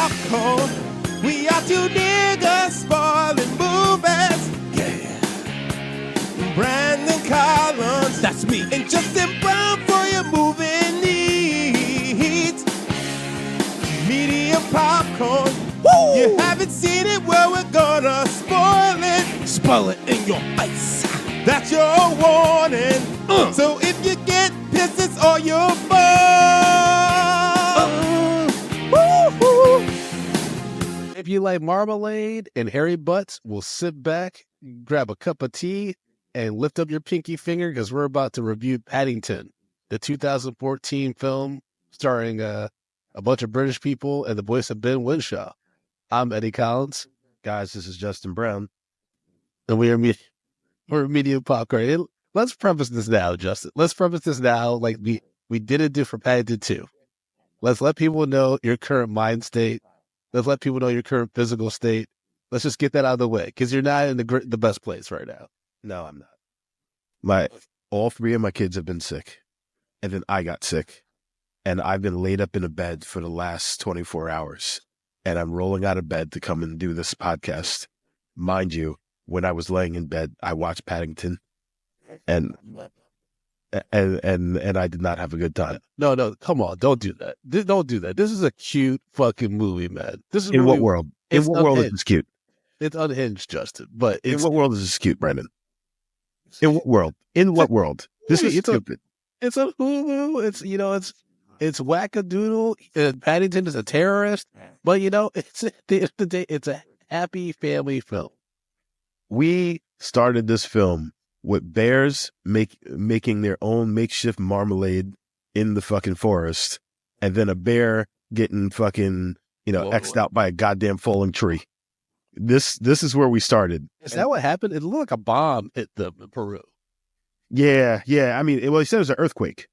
popcorn. We are two niggas spoiling movies. Yeah. Brandon Collins, that's me, and Justin Brown for your movie needs. Medium popcorn. Woo! You haven't seen it, well, we're gonna spoil it. Spoil it in your face. That's your warning. So if you get pissed, it's all your fault. If you like marmalade and hairy butts, we'll sit back, grab a cup of tea, and lift up your pinky finger because we're about to review Paddington, the 2014 film starring a bunch of British people and the voice of Ben Whishaw. I'm Eddie Collins. Guys, this is Justin Brown. And we're Medium Popcorn. Let's preface this now, Justin. Let's preface this now like we didn't do for Paddington 2. Let's let people know your current mind state. Let's let people know your current physical state. Let's just get that out of the way because you're not in the best place right now. No, I'm not. All three of my kids have been sick, and then I got sick, and I've been laid up in a bed for the last 24 hours, and I'm rolling out of bed to come and do this podcast. Mind you, when I was laying in bed, I watched Paddington, and I did not have a good time. No, come on, don't do that. Don't do that. This is a cute fucking movie, man. This is in what world? In what world is this cute? It's unhinged, Justin. But in what world is this cute, Brandon? In what world? In what world? This is stupid. It's a Hulu. It's wackadoodle. Paddington is a terrorist, but it's at the end of the day, it's a happy family film. We started this film with bears making their own makeshift marmalade in the fucking forest, and then a bear getting fucking X'd out by a goddamn falling tree. This is where we started. Is that what happened? It looked like a bomb hit Peru. Yeah. I mean, he said it was an earthquake.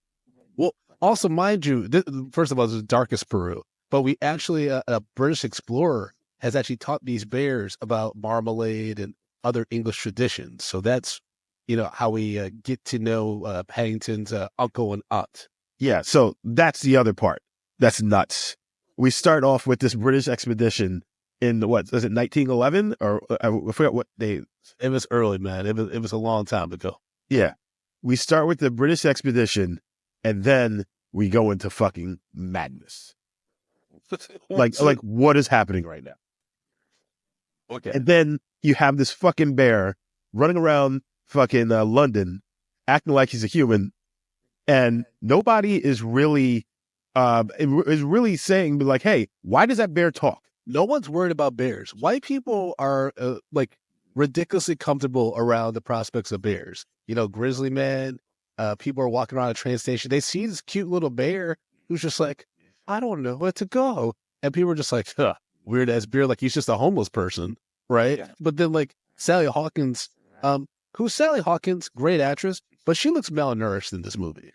Well, also, mind you, first of all, this is the darkest Peru, but we actually, a British explorer has actually taught these bears about marmalade and other English traditions. So that's, how we get to know Paddington's uncle and aunt. Yeah, so that's the other part. That's nuts. We start off with this British expedition in was it 1911 or I forgot what day. It was early, man. It was a long time ago. Yeah, we start with the British expedition, and then we go into fucking madness. like what is happening right now? Okay, and then you have this fucking bear running around fucking London, acting like he's a human, and nobody is really saying like, "Hey, why does that bear talk?" No one's worried about bears. White people are ridiculously comfortable around the prospects of bears. Grizzly man. People are walking around a train station. They see this cute little bear who's just like, I don't know where to go, and people are just like, weird ass bear, like he's just a homeless person, right? Yeah. But then Sally Hawkins, who's Sally Hawkins, great actress, but she looks malnourished in this movie.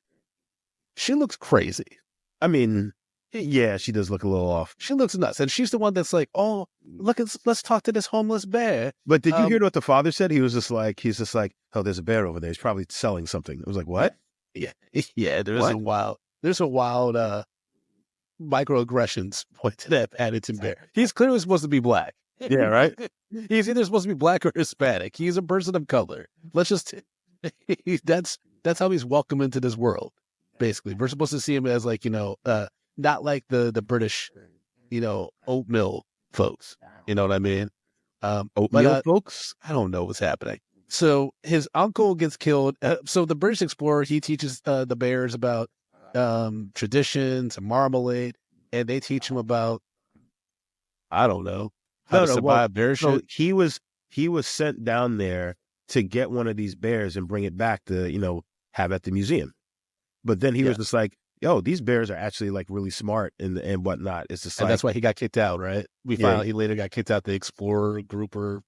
She looks crazy. I mean, yeah, she does look a little off. She looks nuts. And she's the one that's like, oh, look, let's talk to this homeless bear. But did you hear what the father said? He's just like, oh, there's a bear over there. He's probably selling something. I was like, what? Yeah. There's a wild microaggressions pointed at Paddington Bear. He's clearly supposed to be black. Yeah, right? He's either supposed to be black or Hispanic. He's a person of color. That's how he's welcome into this world, basically. We're supposed to see him as not like the British, oatmeal folks. You know what I mean? Oatmeal folks? I don't know what's happening. So his uncle gets killed. So the British explorer, he teaches the bears about traditions and marmalade, and they teach him about, I don't know, how to survive bear shit. So he was sent down there to get one of these bears and bring it back to, have at the museum. But then he was just like, yo, these bears are actually really smart and whatnot. It's just and that's why he got kicked out, right? We found out he later got kicked out the explorer group or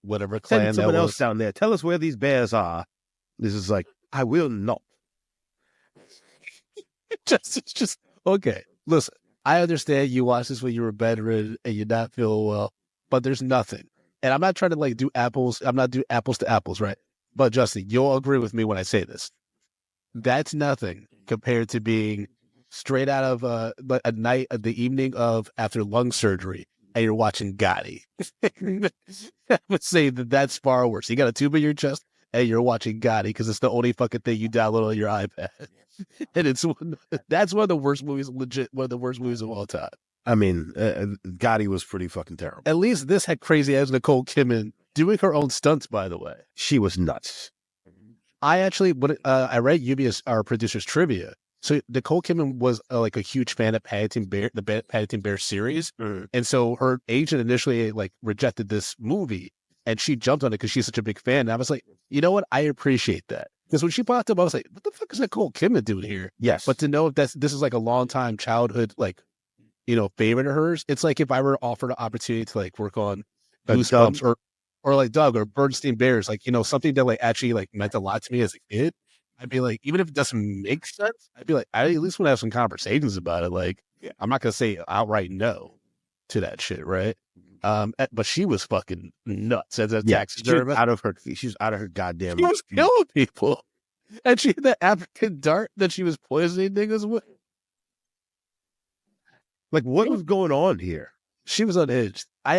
whatever clan that was. Someone else down there. Tell us where these bears are. This is like, I will not. It's just okay. Listen, I understand you watched this when you were bedridden and you not feel well, but there's nothing. And I'm not trying to do apples. I'm not doing apples to apples, right? But Justin, you'll agree with me when I say this. That's nothing compared to being straight out of a night of the evening of after lung surgery, and you're watching Gotti. I would say that's far worse. You got a tube in your chest, and you're watching Gotti because it's the only fucking thing you download on your iPad, and that's one of the worst movies, legit one of the worst movies of all time. I mean, Gotti was pretty fucking terrible. At least this had crazy ass Nicole Kidman doing her own stunts. By the way, She was nuts. I actually I read Lluvia's, our producer's trivia. So Nicole Kidman was like a huge fan of Paddington Bear, Paddington Bear series, and so her agent initially like rejected this movie, and she jumped on it because she's such a big fan. And I was like, you know what? I appreciate that, because when she popped up, I was like, what the fuck is Nicole Kidman doing here? Yes. But to know if this is like a long time childhood like, you know, favorite of hers, it's like if I were offered an opportunity to like work on Goosebumps or like Doug or Bernstein Bears, like, you know, something that like actually like meant a lot to me as a kid. I'd be like, even if it doesn't make sense, I'd be like, I at least want to have some conversations about it. Like, I'm not gonna say outright no to that shit, right? But she was fucking nuts as a taxidermist. She was out of her goddamn. She was killing people, and she had that African dart that she was poisoning niggas with. Like, what was going on here? She was unhinged. I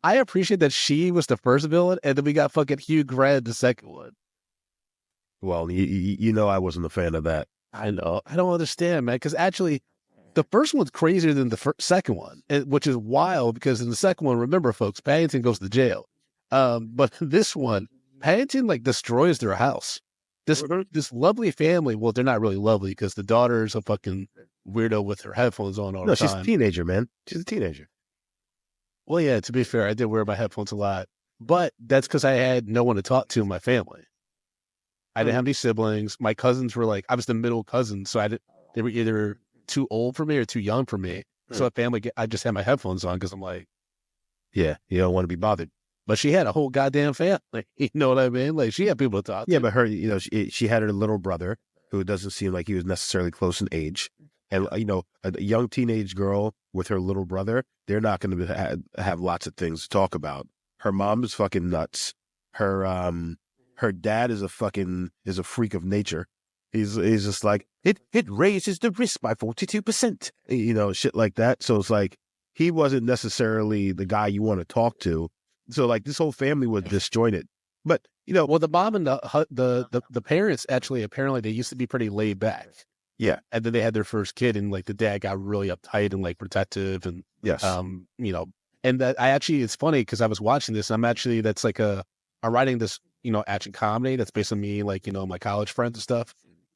appreciate that she was the first villain, and then we got fucking Hugh Grant the second one. Well, you know, I wasn't a fan of that. I know. I don't understand, man. Because actually, the first one's crazier than the second one, which is wild. Because in the second one, remember, folks, Paddington goes to jail. But this one, Paddington like destroys their house. This lovely family. Well, they're not really lovely because the daughter's a fucking weirdo with her headphones on all the time. No, she's a teenager, man. She's a teenager. Well, yeah. To be fair, I did wear my headphones a lot, but that's because I had no one to talk to in my family. I didn't have any siblings. My cousins were like, I was the middle cousin, so they were either too old for me or too young for me. So I just had my headphones on because I'm like, yeah, you don't want to be bothered. But she had a whole goddamn family. You know what I mean? Like, she had people to talk to. Yeah, but her, you know, she had her little brother who doesn't seem like he was necessarily close in age. And, you know, a young teenage girl with her little brother, they're not going to have lots of things to talk about. Her mom is fucking nuts. Her dad is a freak of nature. He's just like, it raises the risk by 42%, you know, shit like that. So it's like, he wasn't necessarily the guy you want to talk to. So like this whole family was disjointed. But, you know, well, the mom and the parents actually, apparently they used to be pretty laid back. Yeah. And then they had their first kid, and like the dad got really uptight and like protective, and yes, you know, and that it's funny because I was watching this, and that's like I'm writing this, you know, action comedy that's based on me, like, you know, my college friends and stuff.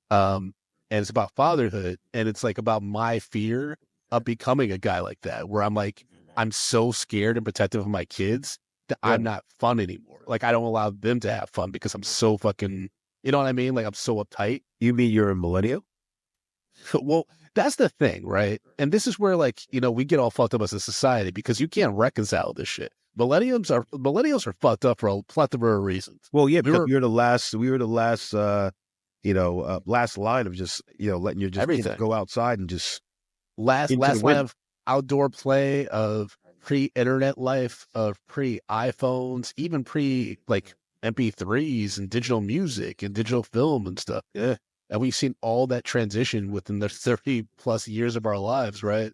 And it's about fatherhood, and it's like about my fear of becoming a guy like that, where I'm like, I'm so scared and protective of my kids that I'm not fun anymore. Like, I don't allow them to have fun because I'm so fucking, you know what I mean? Like, I'm so uptight. You mean you're a millennial? Well, that's the thing, right? And this is where, like, you know, we get all fucked up as a society because you can't reconcile this shit. Millennials are fucked up for a plethora of reasons. Well, yeah, because we were the last, last line of just, you know, letting your just go outside and just last line of outdoor play, of pre-internet life, of pre-iPhones, even like MP3s and digital music and digital film and stuff. Yeah. And we've seen all that transition within the 30 plus years of our lives, right?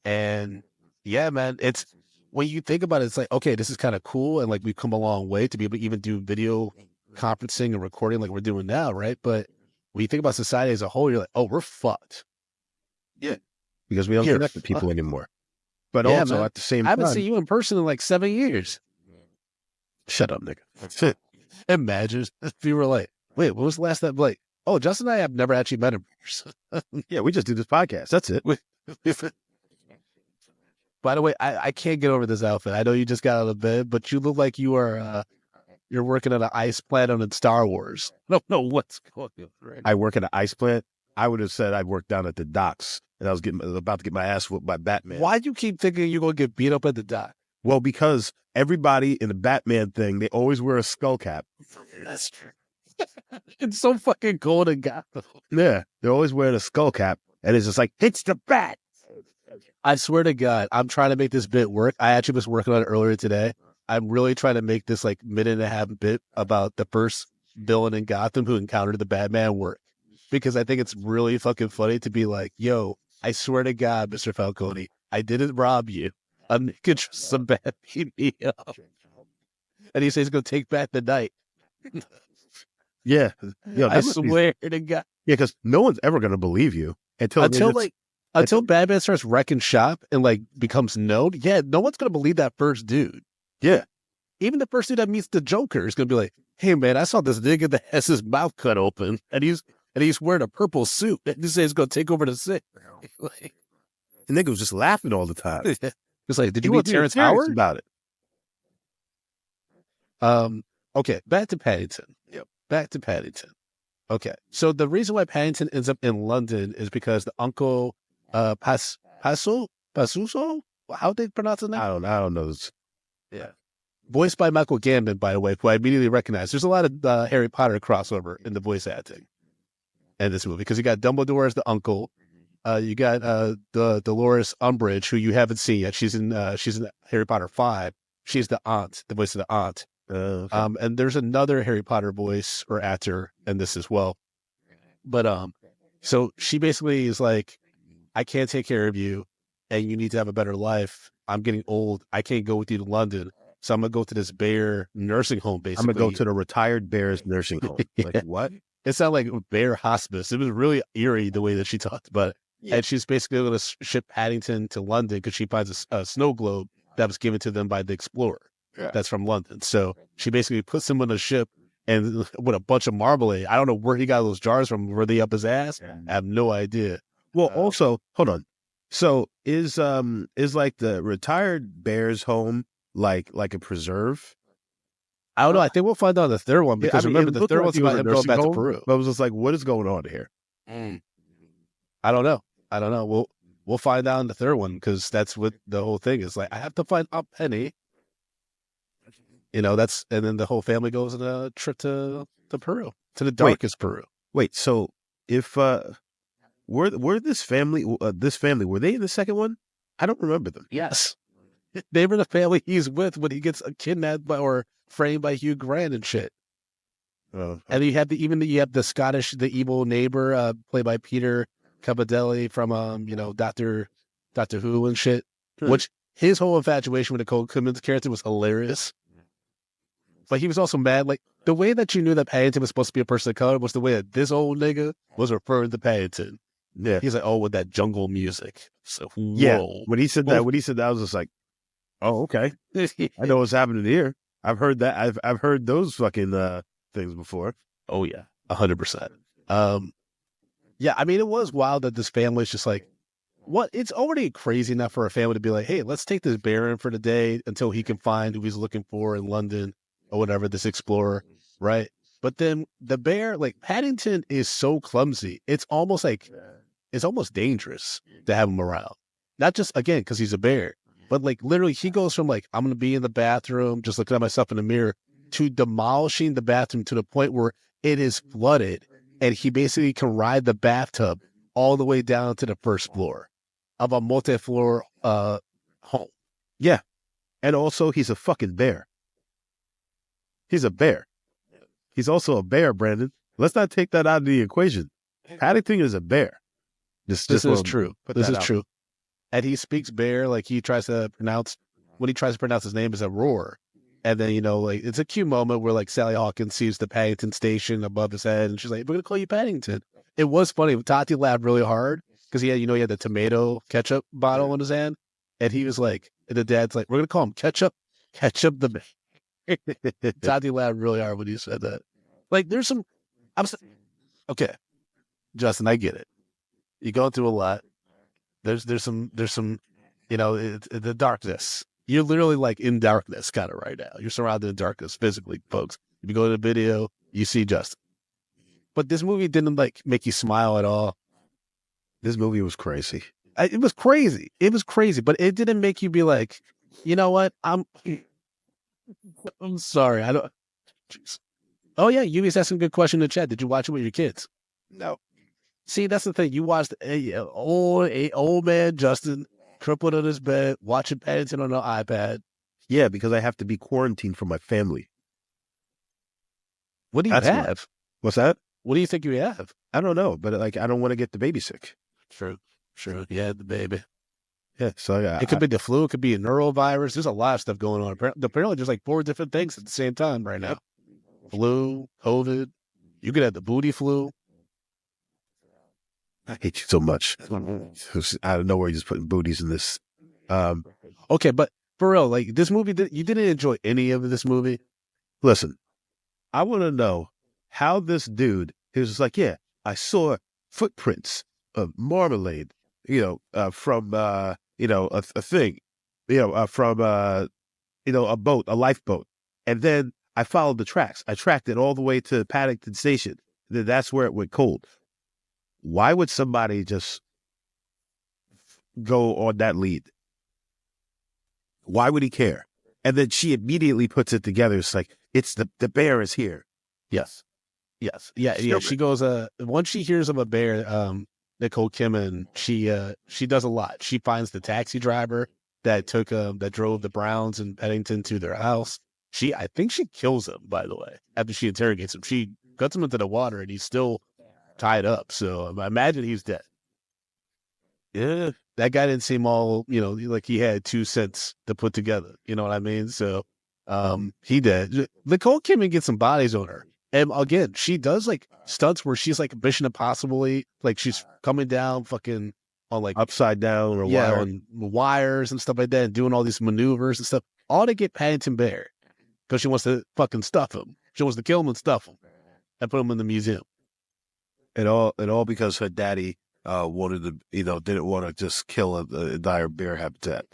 And yeah, man, it's, when you think about it, it's like, okay, this is kind of cool. And like, we've come a long way to be able to even do video conferencing and recording like we're doing now, right? But when you think about society as a whole, you're like, oh, we're fucked. Yeah. Because we don't connect with people anymore. But also, man, at the same time, I haven't seen you in person in like 7 years. Shut up, nigga. Imagine if you were like, wait, when was the last time? Like, oh, Justin and I have never actually met in person. Yeah, we just do this podcast. That's it. By the way, I can't get over this outfit. I know you just got out of bed, but you look like you are you're working at an ice plant on Star Wars. I don't know what's going on right now. I work at an ice plant. I would have said I worked down at the docks, and I was about to get my ass whooped by Batman. Why do you keep thinking you're going to get beat up at the dock? Well, because everybody in the Batman thing, they always wear a skull cap. That's true. It's so fucking cold in Gotham. Yeah, they're always wearing a skull cap, and it's just like, it's the Bat. I swear to God, I'm trying to make this bit work. I actually was working on it earlier today. I'm really trying to make this like minute and a half bit about the first villain in Gotham who encountered the Batman work. because I think it's really fucking funny to be like, yo, I swear to God, Mr. Falcone, I didn't rob you. I'm making some bad beat me up. And he says he's going to take back the night. Yeah. Yo, I swear to God. Yeah, because no one's ever going to believe you until Batman starts wrecking shop and like becomes known. Yeah, no one's going to believe that first dude. Yeah. Even the first dude that meets the Joker is going to be like, hey, man, I saw this nigga that has his mouth cut open and he's wearing a purple suit. And he says he's going to take over the city. The nigga was just laughing all the time. It's like, did you meet Terrence Howard? About it. Okay, back to Paddington. Yep. Back to Paddington. Okay, so the reason why Paddington ends up in London is because the uncle, Pasuso? How they pronounce his name? I don't know. Yeah. Voiced by Michael Gambon, by the way, who I immediately recognized. There's a lot of Harry Potter crossover in the voice acting in this movie because you got Dumbledore as the uncle. You got the Dolores Umbridge, who you haven't seen yet. She's in Harry Potter 5. She's the aunt, the voice of the aunt. Okay. And there's another Harry Potter voice or actor in this as well. But so she basically is like, I can't take care of you, and you need to have a better life. I'm getting old. I can't go with you to London. So I'm going to go to this bear nursing home, basically. I'm going to go to the retired bears nursing home. Yeah. Like, what? It sounded like bear hospice. It was really eerie the way that she talked about it. Yeah. And she's basically going to ship Paddington to London because she finds a snow globe that was given to them by the explorer. Yeah. That's from London. So she basically puts him on a ship and with a bunch of marmalade. I don't know where he got those jars from. Were they up his ass? Yeah. I have no idea. Well, also, hold on. So is like the retired bears home like a preserve? I don't know. I think we'll find out the third one because remember the third one's about him going back to Peru. But I was just like, what is going on here? I don't know. We'll find out in the third one because that's what the whole thing is. Like, I have to find Aunt Penny. You know, and then the whole family goes on a trip to Peru, to the darkest Peru. Wait, so if were this family were they in the second one? I don't remember them. Yes. They were the family he's with when he gets kidnapped or framed by Hugh Grant and shit. Oh. And you have the evil neighbor, played by Peter Capaldi from Doctor Who and shit. Which his whole infatuation with Nicole Kidman's character was hilarious. But he was also mad. Like the way that you knew that Paddington was supposed to be a person of color was the way that this old nigga was referring to Paddington. Yeah, he's like, oh, with that jungle music. So whoa. Yeah, when he said that, I was just like, oh, okay. I know what's happening here. I've heard that. I've heard those fucking things before. Oh yeah, 100%. Yeah, I mean, it was wild that this family is just like, what? It's already crazy enough for a family to be like, hey, let's take this bear in for the day until he can find who he's looking for in London or whatever, this explorer, right? But then the bear, like Paddington, is so clumsy. It's almost dangerous to have him around. Not just again because he's a bear. But like literally he goes from like, I'm going to be in the bathroom, just looking at myself in the mirror, to demolishing the bathroom to the point where it is flooded. And he basically can ride the bathtub all the way down to the first floor of a multi-floor home. Yeah. And also he's a fucking bear. He's a bear. He's also a bear, Brandon. Let's not take that out of the equation. Paddington is a bear. This is true. This is true. And he speaks bear like he tries to pronounce his name as a roar. And then, like it's a cute moment where like Sally Hawkins sees the Paddington station above his head and she's like, we're going to call you Paddington. It was funny. Tati laughed really hard because he had the tomato ketchup bottle in his hand. And he was like, and the dad's like, we're going to call him Ketchup the bear. Tati laughed really hard when he said that. Like there's some, okay, Justin, I get it. You're going through a lot. There's some, the darkness. You're literally like in darkness kind of right now. You're surrounded in darkness physically, folks. If you go to the video, you see Justin. But this movie didn't like make you smile at all. This movie was crazy. It was crazy. It was crazy, but it didn't make you be like, you know what? I'm sorry. I don't. Jeez. Oh yeah, Yuvi's asking a good question in the chat. Did you watch it with your kids? No. See, that's the thing. You watched old man Justin crippled on his bed, watching Paddington on an iPad. Yeah, because I have to be quarantined from my family. What do you have? What's that? What do you think you have? I don't know, but like I don't want to get the baby sick. True. Yeah, the baby. Yeah, so It could be the flu. It could be a neurovirus. There's a lot of stuff going on. Apparently, there's like 4 different things at the same time right now. Flu, COVID. You could have the booty flu. I hate you so much. Out of nowhere, you're just putting booties in this. Okay, but for real, like this movie, you didn't enjoy any of this movie? Listen, I want to know how this dude, he was just like, yeah, I saw footprints of marmalade, from, a thing, from, a boat, a lifeboat. And then I followed the tracks. I tracked it all the way to Paddington Station. Then that's where it went cold. Why would somebody just go on that lead? Why would he care? And then she immediately puts it together. It's like, it's the bear is here. Yes. Yeah. She goes, once she hears of a bear, Nicole Kidman, she does a lot. She finds the taxi driver that drove the Browns and Paddington to their house. I think she kills him, by the way, after she interrogates him. She cuts him into the water and he's still tied up. So I imagine he's dead. Yeah. That guy didn't seem all, like he had 2 cents to put together. You know what I mean? So, he did. Nicole Kidman gets some bodies on her. And again, she does like stunts where she's like Mission Impossible, like she's coming down fucking on like upside down or on wires and stuff like that and doing all these maneuvers and stuff. All to get Paddington Bear because she wants to fucking stuff him. She wants to kill him and stuff him and put him in the museum. And all because her daddy wanted to, didn't want to just kill an entire bear habitat.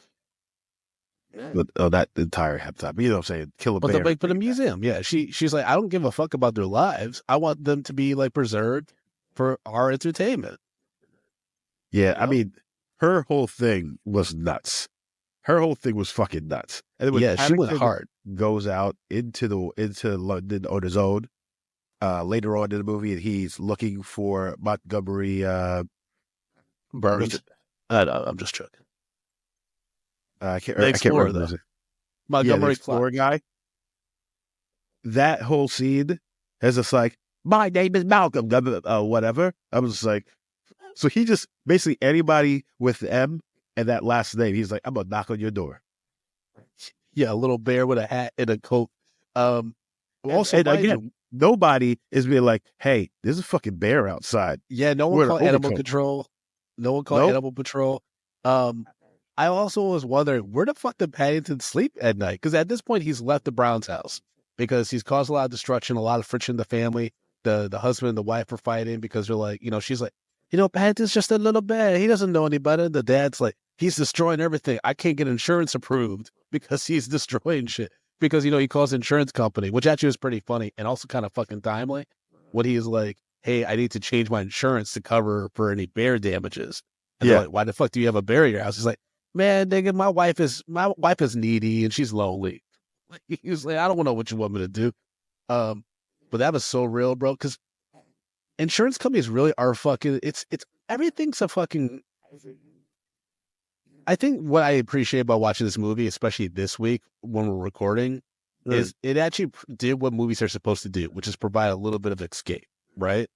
But that entire habitat. But you know what I'm saying? Kill a bear. But the museum, yeah. She's like, I don't give a fuck about their lives. I want them to be like preserved for our entertainment. Yeah, I mean, her whole thing was nuts. Her whole thing was fucking nuts. And then she went hard. Goes out into London on his own. Later on in the movie, and he's looking for Montgomery Burns. I'm just joking. I can't remember. Montgomery Explorer guy. That whole scene is just like, my name is Malcolm, whatever. I was just like, so he just basically anybody with M and that last name, he's like, I'm gonna knock on your door. Yeah, a little bear with a hat and a coat. Also, and again, nobody is being like, hey, there's a fucking bear outside. Yeah, no one called animal control. No one called animal patrol. I also was wondering, where the fuck did Paddington sleep at night? Because at this point, he's left the Browns' house because he's caused a lot of destruction, a lot of friction in the family. The husband and the wife are fighting because they're like, she's like, Paddington's just a little bear. He doesn't know any better. The dad's like, he's destroying everything. I can't get insurance approved because he's destroying shit. Because, he calls the insurance company, which actually was pretty funny and also kind of fucking timely when he is like, hey, I need to change my insurance to cover for any bear damages. And they're like, why the fuck do you have a bear in your house? He's like, man, nigga, my wife is needy and she's lonely. He was like, I don't know what you want me to do. But that was so real, bro. Because insurance companies really are fucking, it's everything's a fucking, I think what I appreciate about watching this movie, especially this week when we're recording, is it actually did what movies are supposed to do, which is provide a little bit of escape, right?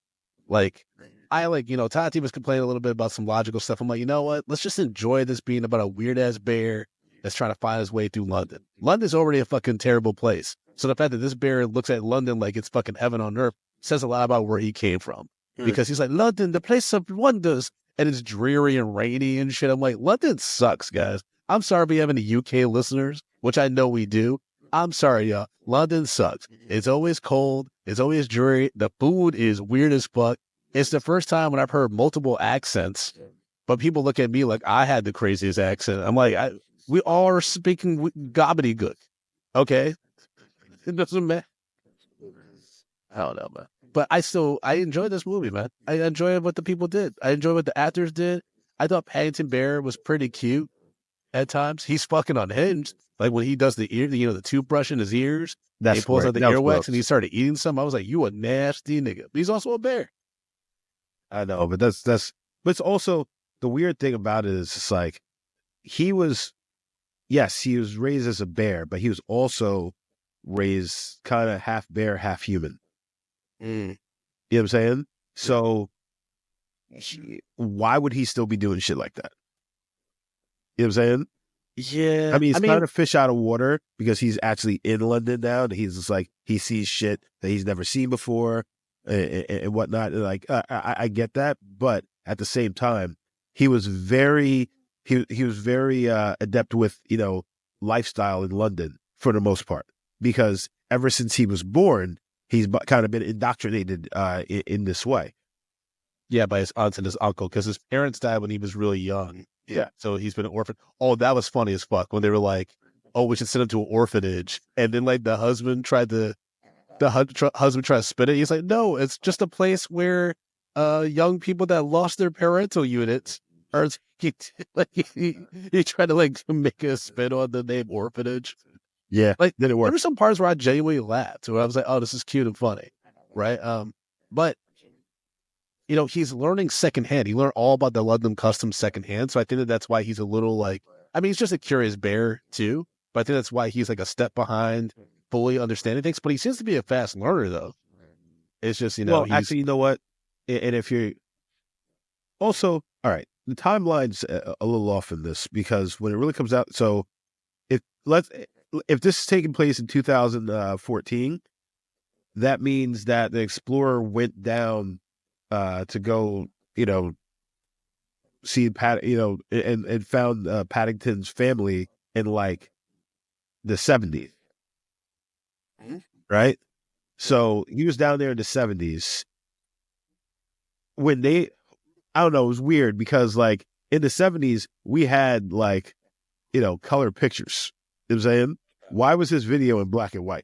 Like, Tati was complaining a little bit about some logical stuff. I'm like, you know what? Let's just enjoy this being about a weird-ass bear that's trying to find his way through London. London's already a fucking terrible place. So the fact that this bear looks at London like it's fucking heaven on earth says a lot about where he came from. Because he's like, London, the place of wonders. And it's dreary and rainy and shit. I'm like, London sucks, guys. I'm sorry we have any UK listeners, which I know we do. I'm sorry, y'all. London sucks. It's always cold. It's always dreary. The food is weird as fuck. It's the first time when I've heard multiple accents, but people look at me like I had the craziest accent. I'm like, we all are speaking gobbledygook. Okay? It doesn't matter. I don't know, man. But I enjoyed this movie, man. I enjoyed what the people did. I enjoyed what the actors did. I thought Paddington Bear was pretty cute at times. He's fucking unhinged. Like when he does the the toothbrush in his ears, he pulls out the earwax and he started eating some. I was like, you a nasty nigga. But he's also a bear. I know, but but it's also the weird thing about it is it's like he was raised as a bear, but he was also raised kind of half bear, half human. You know what I'm saying? So why would he still be doing shit like that? You know what I'm saying? Yeah. I mean, it's kind of fish out of water because he's actually in London now, and he's just like, he sees shit that he's never seen before and whatnot. And like, I get that, but at the same time, he was very adept with, you know, lifestyle in London for the most part, because ever since he was born, he's kind of been indoctrinated in this way. Yeah, by his aunts and his uncle, because his parents died when he was really young. Yeah. So he's been an orphan. Oh, that was funny as fuck when they were like, "Oh, we should send him to an orphanage," and then like the husband tried to spin it. He's like, "No, it's just a place where young people that lost their parental units are." He tried to like make a spin on the name orphanage. Yeah, Like did it there work? were some parts where I genuinely laughed, where I was like, "Oh, this is cute and funny," right? But you know, he's learning secondhand. He learned all about the London customs secondhand. So I think that's why he's a little like, I mean, he's just a curious bear too. But I think that's why he's like a step behind fully understanding things. But he seems to be a fast learner though. It's just, you know, Well, actually, you know what? And if you're also, all right, the timeline's a little off in this, because when it really comes out, so if this is taking place in 2014, that means that the explorer went down to go, you know, see and found Paddington's family in like the 70s, right? So he was down there in the 70s when I don't know, it was weird because like in the 70s we had like, you know, color pictures. You know what I'm saying? Why was this video in black and white?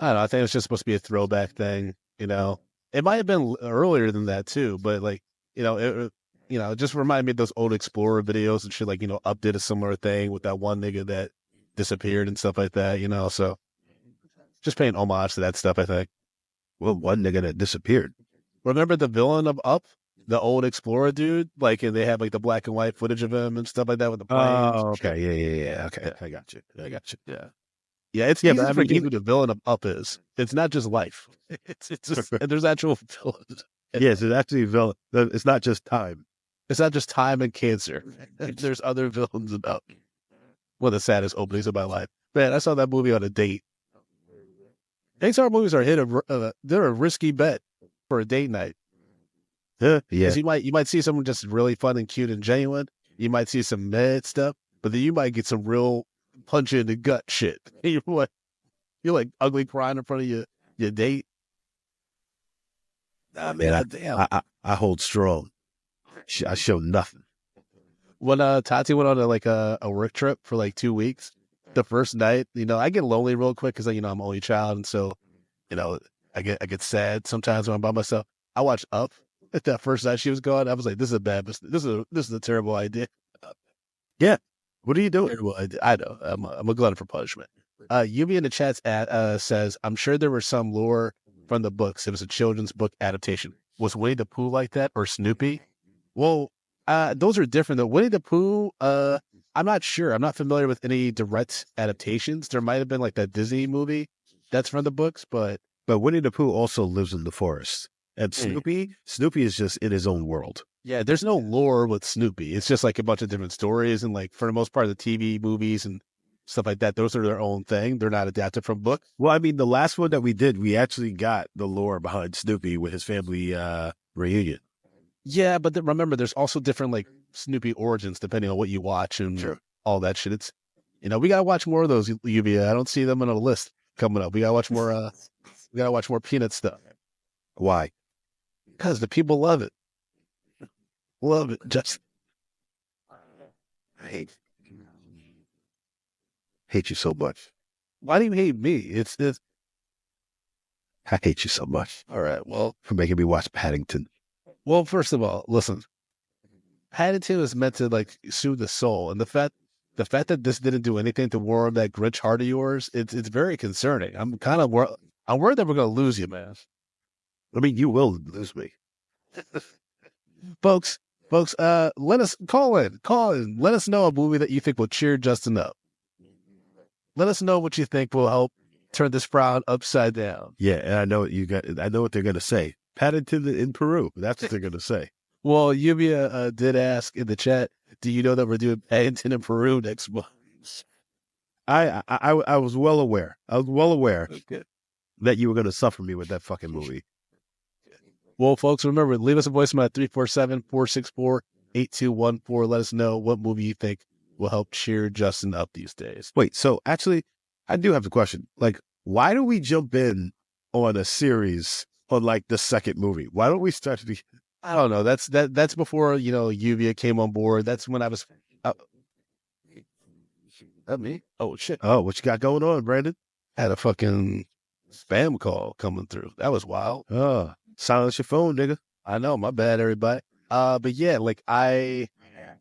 I don't know. I think it's just supposed to be a throwback thing. You know, it might have been earlier than that too. But like, you know, it just reminded me of those old Explorer videos and shit. Like, you know, Up did a similar thing with that one nigga that disappeared and stuff like that. You know, so just paying homage to that stuff. I think. Well, one nigga that disappeared. Remember the villain of Up, the old Explorer dude? Like, and they had like the black and white footage of him and stuff like that with the planes. Oh, okay, yeah. Okay, Yeah. I got you. Yeah. Yeah, it's Yeah, easy but I to mean, forget who the villain of Up is. It's not just life. It's just there's actual villains. yes, it's actually villain. It's not just time. It's not just time and cancer. There's other villains about one of the saddest openings of my life. Man, I saw that movie on a date. Pixar movies are they're a risky bet for a date night. Yeah. Because you might see someone just really fun and cute and genuine. You might see some mad stuff, but then you might get some real punch you in the gut shit. You're like ugly crying in front of your date. Nah, man, damn. I hold strong. I show nothing. When Tati went on a work trip for like 2 weeks, the first night, you know, I get lonely real quick because, you know, I'm only child, and so, you know, I get sad sometimes when I'm by myself. I watched Up. At that first night she was gone, I was like, this is a bad mistake. This is a terrible idea. Yeah. What are you doing? Terrible idea. I know. I'm a glutton for punishment. Lluvia in the chat says, I'm sure there was some lore from the books. It was a children's book adaptation. Was Winnie the Pooh like that, or Snoopy? Well, those are different though. Winnie the Pooh, I'm not sure. I'm not familiar with any direct adaptations. There might have been like that Disney movie that's from the books, but Winnie the Pooh also lives in the forest. And Snoopy is just in his own world. Yeah, there's no lore with Snoopy. It's just like a bunch of different stories, and like for the most part, the TV movies and stuff like that, those are their own thing. They're not adapted from books. Well, I mean, the last one that we did, we actually got the lore behind Snoopy with his family reunion. Yeah, but remember, there's also different like Snoopy origins depending on what you watch and all that shit. It's, you know, we gotta watch more of those, Lluvia. I don't see them on a list coming up. We gotta watch more. We gotta watch more Peanut stuff. Why? Because the people love it. Love it. Just I hate you so much. why do you hate me? It's I hate you so much. All right. Well, for making me watch Paddington. Well, first of all, listen. Paddington is meant to like soothe the soul, and the fact that this didn't do anything to warm that Grinch heart of yours, it's very concerning. I'm worried that we're gonna lose you, man. I mean, you will lose me, folks. Let us call in. Let us know a movie that you think will cheer Justin up. Let us know what you think will help turn this frown upside down. Yeah, and I know what they're gonna say. Paddington in Peru. That's what they're gonna say. Well, Lluvia did ask in the chat, do you know that we're doing Paddington in Peru next month? I was well aware. I was well aware Okay. that you were gonna suffer me with that fucking movie. Well, folks, remember, leave us a voicemail at 347-464-8214. Let us know what movie you think will help cheer Justin up these days. Wait, so actually, I do have the question. Like, why do we jump in on a series on like the second movie? Why don't we start the? I don't know. That's before, Lluvia came on board. That's when I was. That me? Oh, shit. Oh, what you got going on, Brandon? Had a fucking spam call coming through. That was wild. Oh, silence your phone, nigga. I know, my bad, everybody. But yeah,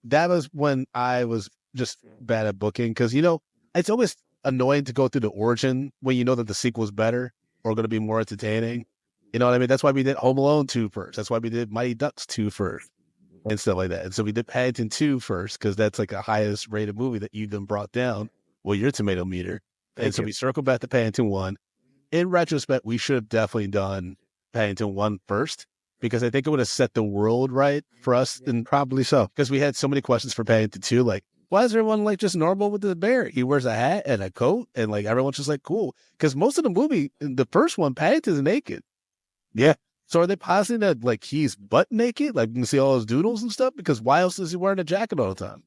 that was when I was just bad at booking because it's always annoying to go through the origin when you know that the sequel's better or going to be more entertaining. You know what I mean? That's why we did Home Alone 2 first. That's why we did Mighty Ducks 2 first and stuff like that. And so we did Paddington 2 first because that's like a highest rated movie that you then brought down. Well, your tomato meter. And so we circled back to Paddington 1. In retrospect, we should have definitely done Paddington 1 first because I think it would have set the world right for us. And Probably so. because we had so many questions for Paddington 2, like, why is everyone like just normal with the bear? He wears a hat and a coat and like everyone's just like, cool. Because most of the movie, the first one, Paddington's naked. Yeah. So are they positing that like he's butt naked? Like you can see all his doodles and stuff? Because why else is he wearing a jacket all the time?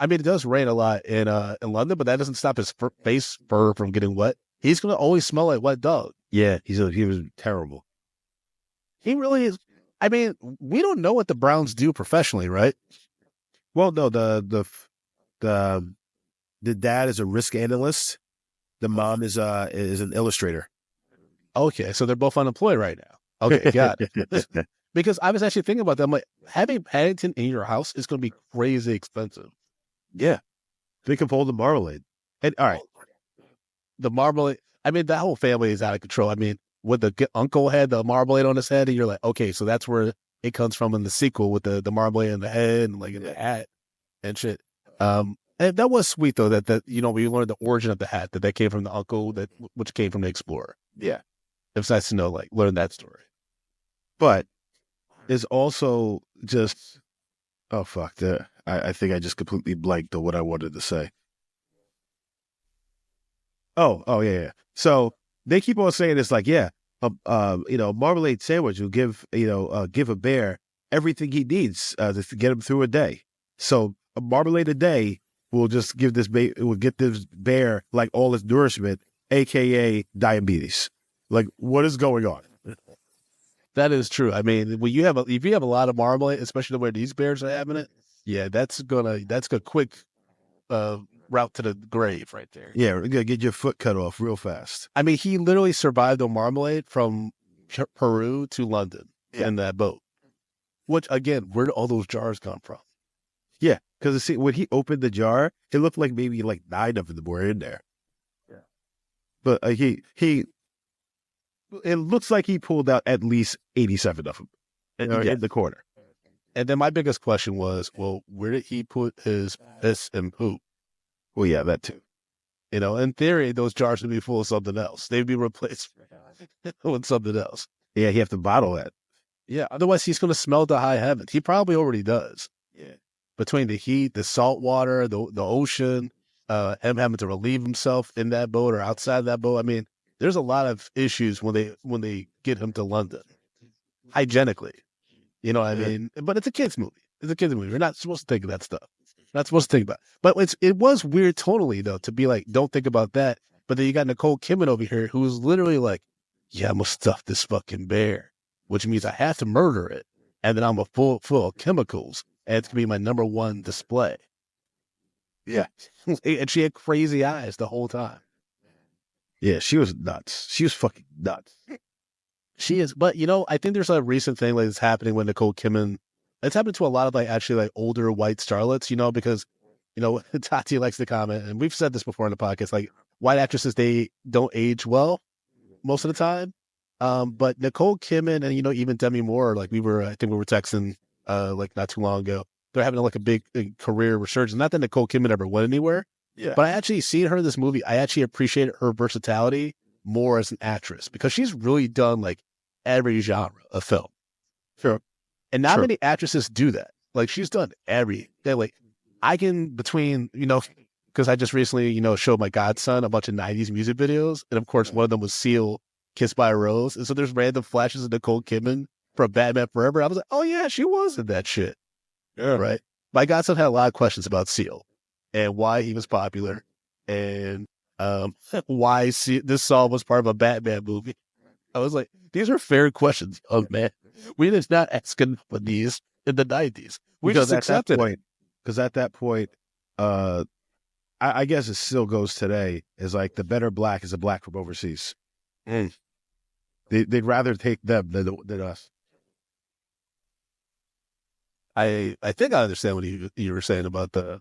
I mean, it does rain a lot in London, but that doesn't stop his face fur from getting wet. He's going to always smell like wet dog. Yeah, he was terrible. He really is. I mean, we don't know what the Browns do professionally, right? Well, no, the dad is a risk analyst. The mom is an illustrator. Okay, so they're both unemployed right now. Okay, got it. Because I was actually thinking about that. I'm like, having Paddington in your house is going to be crazy expensive. Yeah. Think of all the marmalade. And all right. The marmalade, I mean, that whole family is out of control. I mean, when the uncle had the marmalade on his head, and you're like, okay, so that's where it comes from in the sequel with the marmalade in the head and like in the hat and shit. And that was sweet though that we learned the origin of the hat that came from the uncle which came from the explorer. Yeah. It was nice to learn that story. But it's also just, oh fuck, I think I just completely blanked on what I wanted to say. Oh yeah. So they keep on saying it's like, yeah, marmalade sandwich will give a bear everything he needs to get him through a day. So a marmalade a day will just give will get this bear like all its nourishment, aka diabetes. Like, what is going on? That is true. I mean, if you have a lot of marmalade, especially the way these bears are having it, yeah, that's a quick route to the grave right there. Yeah, you're gonna get your foot cut off real fast. I mean, he literally survived on marmalade from Peru to London in that boat. Which again, where did all those jars come from? Yeah, because when he opened the jar, it looked like maybe like 9 of them were in there. Yeah, but it looks like he pulled out at least 87 of them in the corner. And then my biggest question was, well, where did he put his piss and poop? Well, yeah, that too. In theory, those jars would be full of something else. They'd be replaced with something else. Yeah, you have to bottle that. Yeah, otherwise he's going to smell to high heaven. He probably already does. Yeah. Between the heat, the salt water, the ocean, him having to relieve himself in that boat or outside that boat. I mean, there's a lot of issues when they get him to London, hygienically. You know what I mean? But it's a kid's movie. It's a kid's movie. You're not supposed to think of that stuff. Not supposed to think about it. But it was weird tonally, though, to be like, don't think about that. But then you got Nicole Kidman over here who's literally like, yeah, I'm going to stuff this fucking bear, which means I have to murder it. And then I'm full of chemicals. And it's going to be my number one display. Yeah. And she had crazy eyes the whole time. Yeah, she was nuts. She was fucking nuts. She is. But, I think there's a recent thing that's happening with Nicole Kidman. It's happened to a lot of older white starlets, because, Tati likes to comment, and we've said this before in the podcast, like white actresses, they don't age well most of the time. But Nicole Kidman and, even Demi Moore, I think we were texting not too long ago. They're having a big career resurgence. Not that Nicole Kidman ever went anywhere. Yeah. But I actually seen her in this movie. I actually appreciated her versatility more as an actress because she's really done every genre of film. Sure. And not Sure. many actresses do that. Like, she's done everything. Like, I can, between, because I just recently, showed my godson a bunch of 90s music videos. And of course, one of them was Seal, Kissed by a Rose. And so there's random flashes of Nicole Kidman from Batman Forever. I was like, oh yeah, she was in that shit. Yeah. Right. My godson had a lot of questions about Seal and why he was popular and why this song was part of a Batman movie. I was like, these are fair questions, young man. We just not asking for these in the 90s. We Because just accepted it. Because at that point, I guess it still goes today, is like the better black is a black from overseas. Mm. They'd rather take them than us. I think I understand what you were saying about the.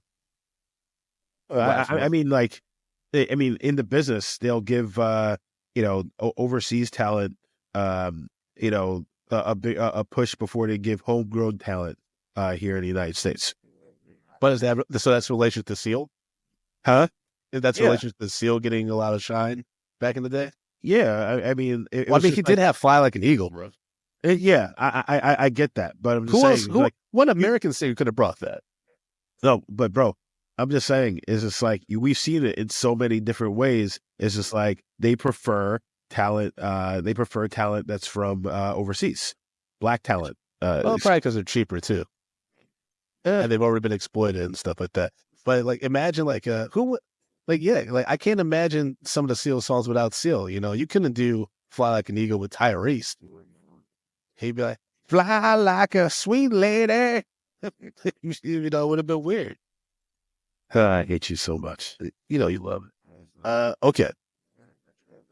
I mean, like, in the business, they'll give overseas talent, a push before they give homegrown talent here in the United States. But is that so? That's relation to Seal, huh? That's relation to Seal getting a lot of shine back in the day. Yeah, I mean, he did have Fly Like an Eagle, bro. Yeah, I get that, but I'm just saying, what American singer could have brought that? No, but bro, I'm just saying, it's just like we've seen it in so many different ways. It's just like they prefer talent. They prefer talent that's from overseas, black talent. Well, probably because they're cheaper too, and they've already been exploited and stuff like that. But like, imagine like I can't imagine some of the Seal songs without Seal. You couldn't do Fly Like an Eagle with Tyrese. He'd be like, fly like a sweet lady. It would have been weird. I hate you so much. You love it. Okay.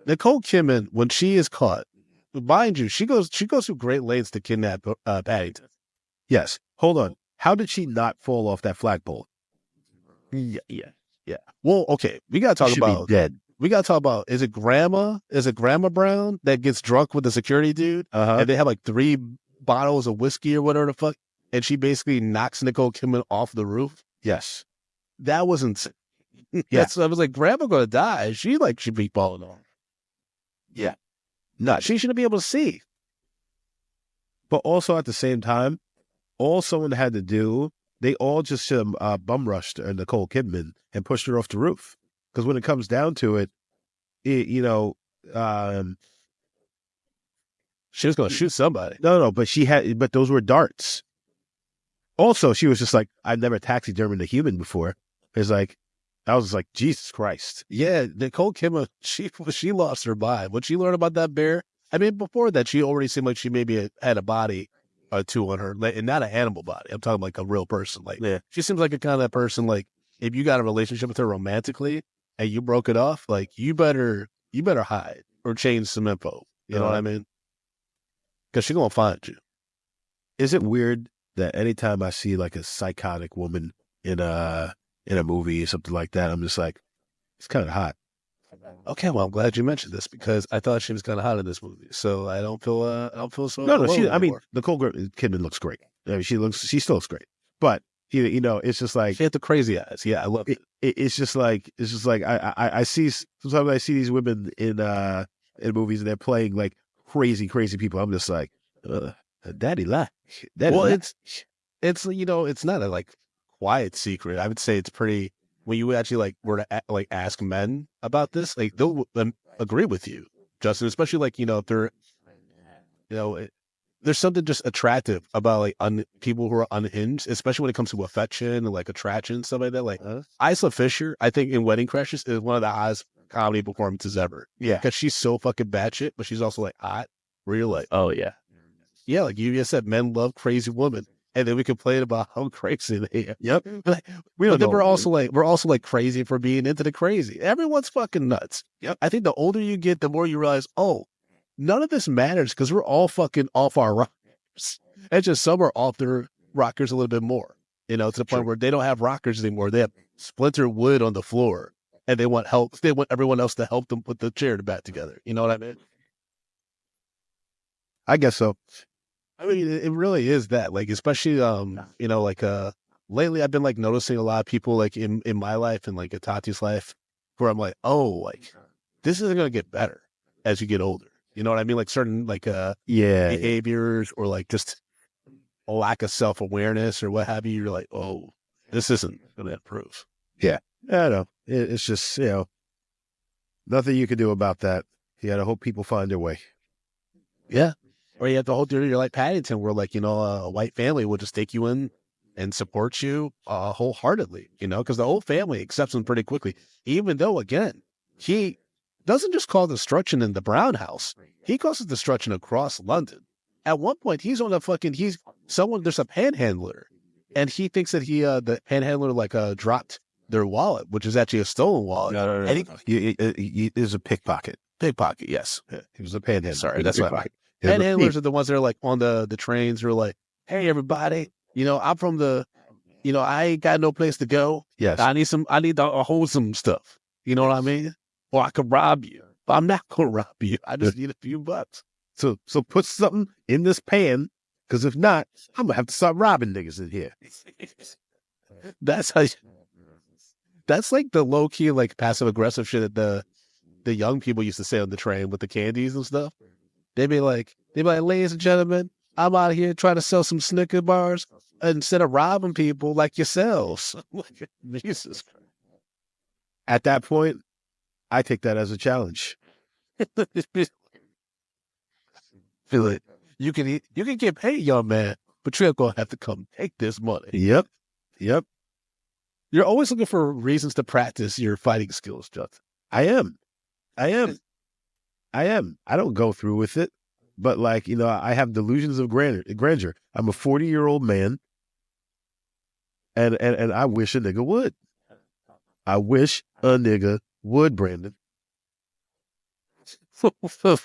Nicole Kidman, when she is caught, mind you, she goes through great lengths to kidnap Paddington. Yes. Hold on. How did she not fall off that flagpole? Yeah. Well, okay. We gotta talk about dead. We gotta talk about is it Grandma Brown that gets drunk with the security dude? And they have like 3 bottles of whiskey or whatever the fuck, and she basically knocks Nicole Kidman off the roof. Yes. That was insane. Yeah. I was like, Grandma gonna die. She should be falling off. Yeah. She shouldn't be able to see. But also at the same time, all someone had to do, they all just bum rushed Nicole Kidman and pushed her off the roof. Because when it comes down to it, she was going to shoot somebody. No, but those were darts. Also, she was just like, I've never taxidermied a human before. It's like, I was like, Jesus Christ. Yeah, Nicole Kidman, she lost her mind. When she learned about that bear, I mean, before that, she already seemed like she maybe had a body or 2 on her, and not an animal body. I'm talking like a real person. Like, she seems like a kind of that person, like, if you got a relationship with her romantically and you broke it off, like, you better hide or change some info. You know what I mean? Because she's going to find you. Is it weird that anytime I see like a psychotic woman in a movie or something like that, I'm just like, it's kind of hot. Okay, well, I'm glad you mentioned this because I thought she was kind of hot in this movie, so I don't feel so. No, Nicole Kidman looks great. I mean, she still looks great, but it's just like she had the crazy eyes. Yeah, I love it. It's just like I see sometimes I see these women in movies and they're playing like crazy people. I'm just like, daddy lie. Well, it's it's not a like quiet secret. I would say it's pretty. When you actually were to ask men about this, like they'll agree with you, Justin. Especially like if they're, there's something just attractive about like people who are unhinged, especially when it comes to affection and like attraction and stuff like that. Like Isla Fisher, I think in Wedding Crashers is one of the hottest comedy performances ever. Yeah, because she's so fucking batshit, but she's also like hot. Where you're like, oh yeah, like you just said, men love crazy women. And then we complain about how crazy they are. Yep. But then we're also like crazy for being into the crazy. Everyone's fucking nuts. Yep. I think the older you get, the more you realize, oh, none of this matters because we're all fucking off our rockers. It's just some are off their rockers a little bit more, to the point where they don't have rockers anymore. They have splintered wood on the floor and they want help. They want everyone else to help them put the chair back together. You know what I mean? I guess so. I mean, it really is that, like, especially, lately I've been like noticing a lot of people like in my life and like Tati's life where I'm like, oh, like this isn't going to get better as you get older. You know what I mean? Like certain like Yeah. behaviors or like just a lack of self-awareness or what have you. You're like, oh, this isn't going to improve. I know. It's just, nothing you can do about that. You got to hope people find their way. Yeah. Or you have the whole theory, you're like Paddington, where like, a white family will just take you in and support you wholeheartedly, because the whole family accepts him pretty quickly. Even though, again, he doesn't just cause destruction in the Brown house. He causes destruction across London. At one point, there's a panhandler, and he thinks that the panhandler dropped their wallet, which is actually a stolen wallet. No. And He is a pickpocket. pickpocket, yes. Yeah, he was a panhandler. Sorry, that's what panhandlers are the ones that are like on the trains who are like, hey, everybody, I'm from I ain't got no place to go. Yes. I need to hold some stuff. You know what I mean? Or I could rob you, but I'm not going to rob you. I just need a few bucks. So put something in this pan, because if not, I'm going to have to start robbing niggas in here. That's like the low key, like passive aggressive shit that the young people used to say on the train with the candies and stuff. They'd be like, ladies and gentlemen, I'm out here trying to sell some Snicker bars instead of robbing people like yourselves. Jesus Christ. At that point, I take that as a challenge. Feel like you can get paid, young man, but you're gonna have to come take this money. Yep. You're always looking for reasons to practice your fighting skills, Justin. I am. I don't go through with it, but I have delusions of grandeur. I'm a 40-year-old man, and I wish a nigga would. I wish a nigga would, Brandon.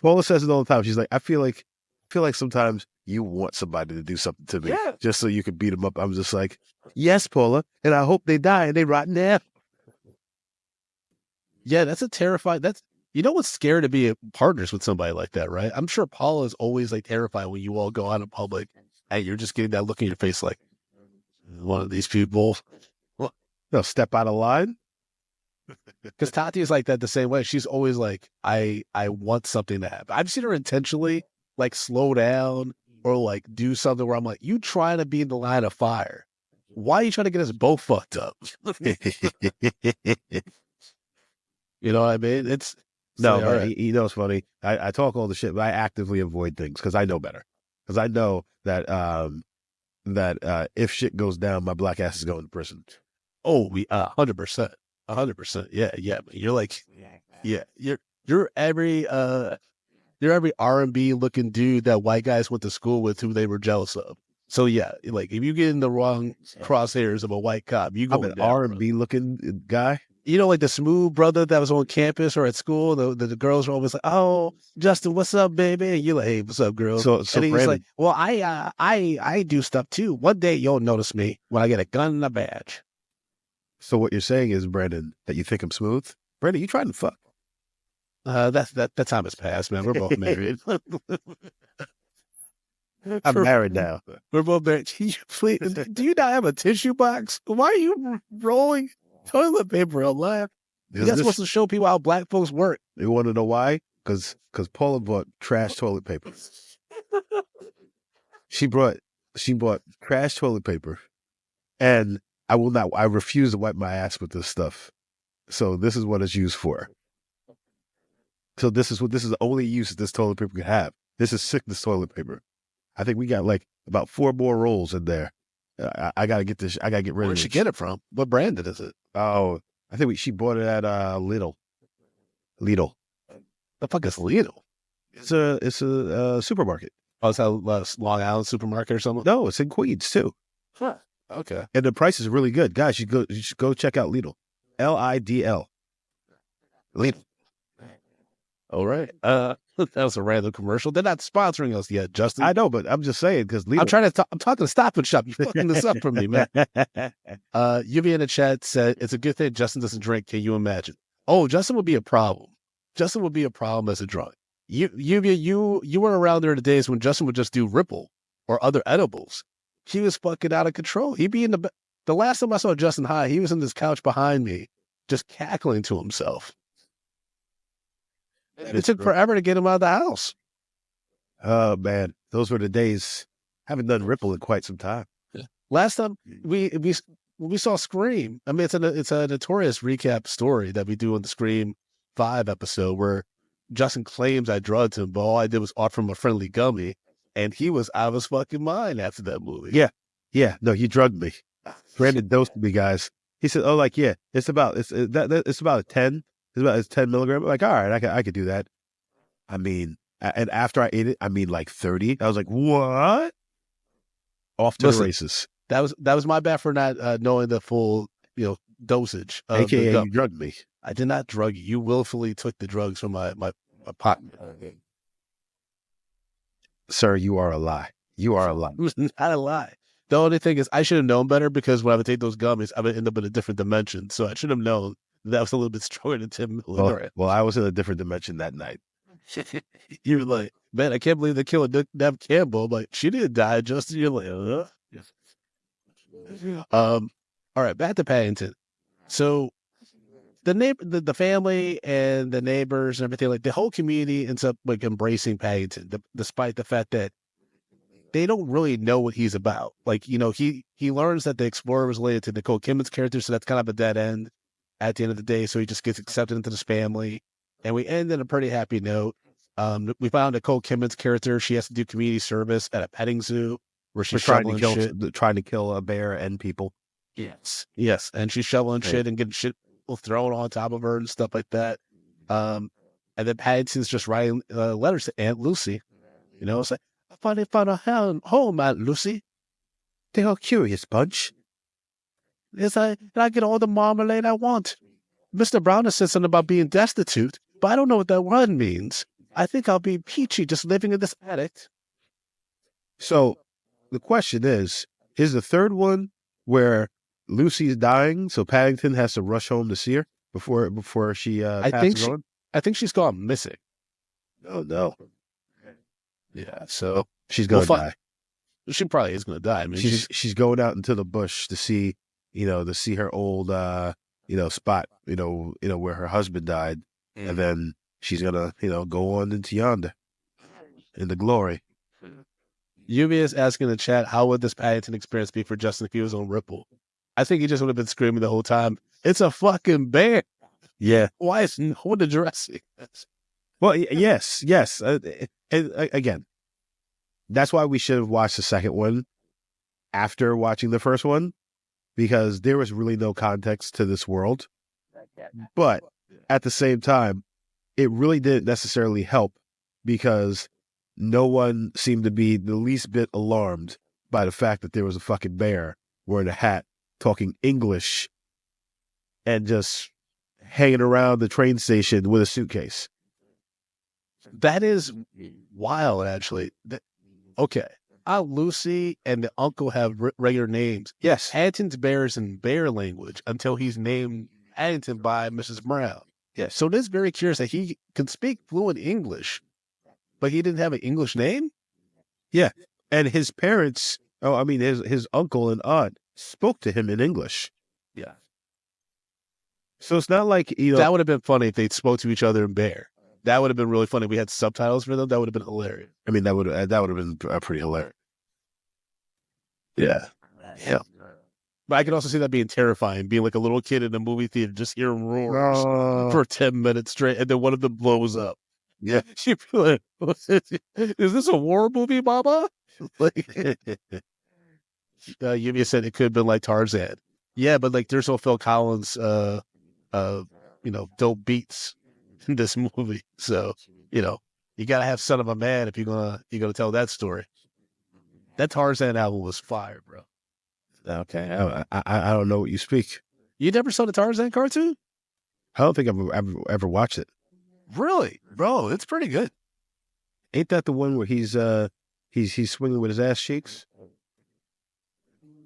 Paula says it all the time. She's like, I feel like sometimes you want somebody to do something to me, just so you can beat them up. I'm just like, yes, Paula, and I hope they die and they rot in hell. Yeah, that's a terrifying. What's scary to be partners with somebody like that, right? I'm sure Paula is always like terrified when you all go out in public and you're just getting that look in your face like, one of these people. They'll step out of line. Because Tati is like that the same way. She's always like, I want something to happen. I've seen her intentionally like slow down or like do something where I'm like, you trying to be in the line of fire. Why are you trying to get us both fucked up? You know what I mean? It's funny. I talk all the shit, but I actively avoid things because I know better. Because I know that if shit goes down, my black ass is going to prison. Oh, 100%. 100%. Yeah. You're like, you're every R&B looking dude that white guys went to school with who they were jealous of. So yeah, like if you get in the wrong crosshairs of a white cop, you go I'm an R&B looking guy. Like the smooth brother that was on campus or at school, the girls are always like, "Oh, Justin, what's up, baby?" And you're like, "Hey, what's up, girl?" So and he's Brandon, like, "Well, I do stuff too. One day you'll notice me when I get a gun and a badge." So what you're saying is, Brandon, that you think I'm smooth? Brandon, you trying to fuck? That time has passed, man. We're both married. I'm married now. We're both married. Do you not have a tissue box? Why are you rolling toilet paper on left? You're supposed to show people how black folks work. You want to know why? Because Paula bought trash toilet paper. She bought trash toilet paper, and I refuse to wipe my ass with this stuff. So this is what it's used for. So this is the only use that this toilet paper can have. This is sickness toilet paper. I think we got like about 4 more rolls in there. I gotta get this. I gotta get rid of it. Where'd she get it from? What brand is it? Oh, I think she bought it at Lidl. Lidl. The fuck is Lidl? It's a supermarket. Oh, it's a Long Island supermarket or something? No, it's in Queens too. Huh. Okay. And the price is really good, guys. You should go check out Lidl. Lidl. Lidl. All right. That was a random commercial. They're not sponsoring us yet, Justin. I know, but I'm just saying because Lidl. I'm talking to Stop and Shop. You fucking this up for me, man. Lluvia in the chat said it's a good thing Justin doesn't drink. Can you imagine? Oh, Justin would be a problem. Justin would be a problem as a drunk. Lluvia, you were around there in the days when Justin would just do Ripple or other edibles. He was fucking out of control. He'd be in the last time I saw Justin high, he was in this couch behind me, just cackling to himself. It took forever to get him out of the house. Oh man, those were the days. Haven't done Ripple in quite some time. Last time we saw Scream. I mean, it's a notorious recap story that we do in the Scream 5 episode where Justin claims I drugged him, but all I did was offer him a friendly gummy, and he was out of his fucking mind after that movie. Yeah. No, you drugged me. Brandon dosed me, guys. He said, "Oh, like yeah, it's about a 10. It's 10 milligrams." Like, all right, I could do that. I mean, and after I ate it, I mean, like 30. I was like, what? Off to the races. That was my bad for not knowing the full dosage of AKA the gum. you drugged me. I did not drug you. You willfully took the drugs from my pot. Sir, you are a lie. You are a lie. It was not a lie. The only thing is, I should have known better because when I would take those gummies, I would end up in a different dimension. So I should have known that was a little bit stronger than Tim Miller. Well, I was in a different dimension that night. You were like, man, I can't believe they killed Neve Campbell. I'm like, she didn't die, Justin. You're like, all right, back to Paddington. So the family and the neighbors and everything, like the whole community ends up like embracing Paddington, despite the fact that they don't really know what he's about. Like, he learns that the explorer was related to Nicole Kidman's character, so that's kind of a dead end at the end of the day. So he just gets accepted into this family, and we end on a pretty happy note. We found Nicole Kidman's character. She has to do community service at a petting zoo where she's trying to kill a bear and people. Yes, and she's shoveling shit and getting shit thrown on top of her and stuff like that. And then Paddington's just writing letters to Aunt Lucy. It's like, I finally found a home, Aunt Lucy. They are curious bunch. Yes, I get all the marmalade I want. Mr. Brown has said something about being destitute, but I don't know what that word means. I think I'll be peachy just living in this attic. So the question is the third one where Lucy's dying, so Paddington has to rush home to see her before she passes on? I think she's gone missing. Oh, no. Yeah, so she's going to die. She probably is going to die. I mean, she's going out into the bush to see, her old, spot, where her husband died. And then she's going to, go on into yonder in the glory. Lluvia is asking in the chat, how would this Paddington experience be for Justin if he was on Ripple? I think he just would have been screaming the whole time, it's a fucking bear. Yeah. Why is no one addressing this? Well, yes. Again, that's why we should have watched the second one after watching the first one, because there was really no context to this world. But at the same time, it really didn't necessarily help because no one seemed to be the least bit alarmed by the fact that there was a fucking bear wearing a hat, talking English, and just hanging around the train station with a suitcase. That is wild, actually. Okay. Aunt Lucy and the uncle have regular names. Yes. Paddington's bear is in bear language until he's named Paddington by Mrs. Brown. Yes. So it is very curious that he can speak fluent English, but he didn't have an English name? Yeah. And his parents, his uncle and aunt spoke to him in English. Yeah. So it's not like, That would have been funny if they spoke to each other in bear. That would have been really funny. If we had subtitles for them. That would have been hilarious. I mean, that would have been pretty hilarious. Yeah. But I can also see that being terrifying, being like a little kid in a movie theater, just hearing roars for 10 minutes straight, and then one of them blows up. Yeah. She'd be like, is this a war movie, Mama? Lluvia said it could have been like Tarzan. Yeah, but like there's no Phil Collins, dope beats in this movie. So, you got to have Son of a Man if you're gonna tell that story. That Tarzan album was fire, bro. Okay, I don't know what you speak. You never saw the Tarzan cartoon? I don't think I've ever watched it. Really, bro? It's pretty good. Ain't that the one where he's swinging with his ass cheeks?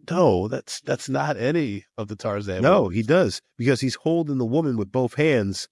No, that's not any of the Tarzan. No, movies. He does, because he's holding the woman with both hands,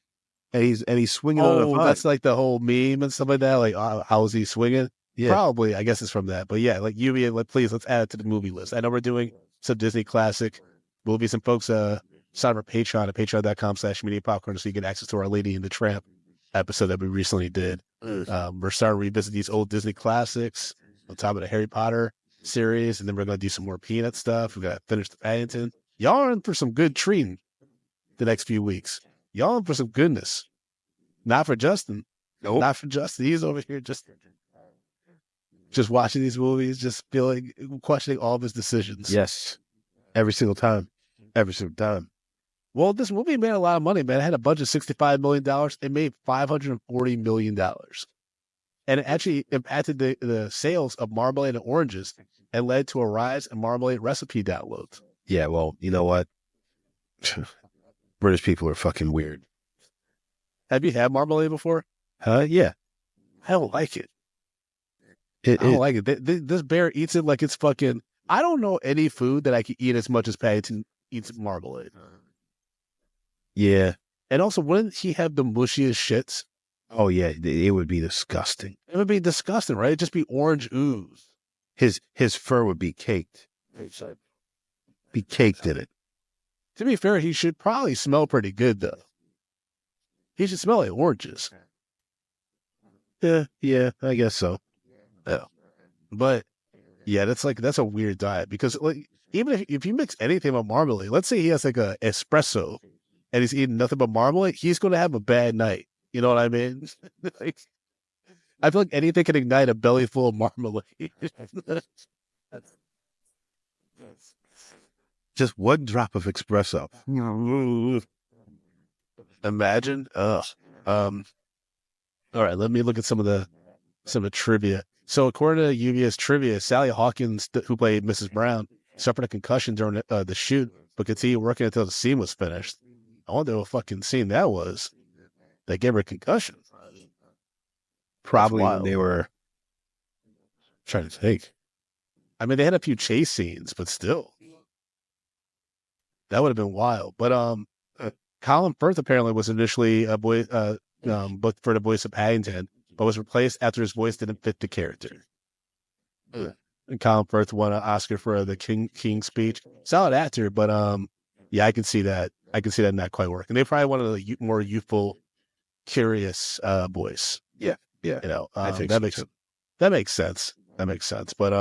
and he's swinging on her. That's like the whole meme and stuff like that. Like, how is he swinging? Yeah. Probably, I guess it's from that. But yeah, like Lluvia, please let's add it to the movie list. I know we're doing some Disney classic movies, and folks sign up for Patreon at patreon.com/mediapopcorn so you get access to Our Lady and the Tramp episode that we recently did. We're starting to revisit these old Disney classics on top of the Harry Potter series, and then we're going to do some more Peanut stuff. We're going to finish the Paddington. Y'all are in for some good treating the next few weeks. Y'all in for some goodness. Not for Justin. Nope. Not for Justin. He's over here just watching these movies, just questioning all of his decisions. Yes. Every single time. Every single time. Well, this movie made a lot of money, man. It had a budget of $65 million. It made $540 million. And it actually impacted the sales of marmalade and oranges and led to a rise in marmalade recipe downloads. Yeah, well, you know what? British people are fucking weird. Have you had marmalade before? Yeah. I don't like it. I don't like it. This bear eats it like it's fucking... I don't know any food that I can eat as much as Paddington eats marmalade. Yeah. And also, wouldn't he have the mushiest shits? Oh, yeah. It would be disgusting. It would be disgusting, right? It'd just be orange ooze. His fur would be caked. Be caked in it. To be fair, he should probably smell pretty good, though. He should smell like oranges. Yeah, I guess so. Yeah. But, yeah, that's a weird diet because, like, even if you mix anything with marmalade, let's say he has like a espresso and he's eating nothing but marmalade, he's going to have a bad night. You know what I mean? Like, I feel like anything can ignite a belly full of marmalade. Just one drop of espresso. Imagine. Ugh. All right, let me look at some of the trivia. So according to Lluvia's trivia, Sally Hawkins, who played Mrs. Brown, suffered a concussion during the shoot, but continued working until the scene was finished. I wonder what fucking scene that was. They gave her a concussion. Probably when they were trying to think. I mean, they had a few chase scenes, but still. That would have been wild. But Colin Firth apparently was initially booked for the voice of Paddington, but was replaced after his voice didn't fit the character. And Colin Firth won an Oscar for the King speech. Solid actor, but yeah, I can see that. I can see that not quite working. They probably wanted a more youthful, curious voice. Yeah. You know, I think that so. makes sense. That makes sense. But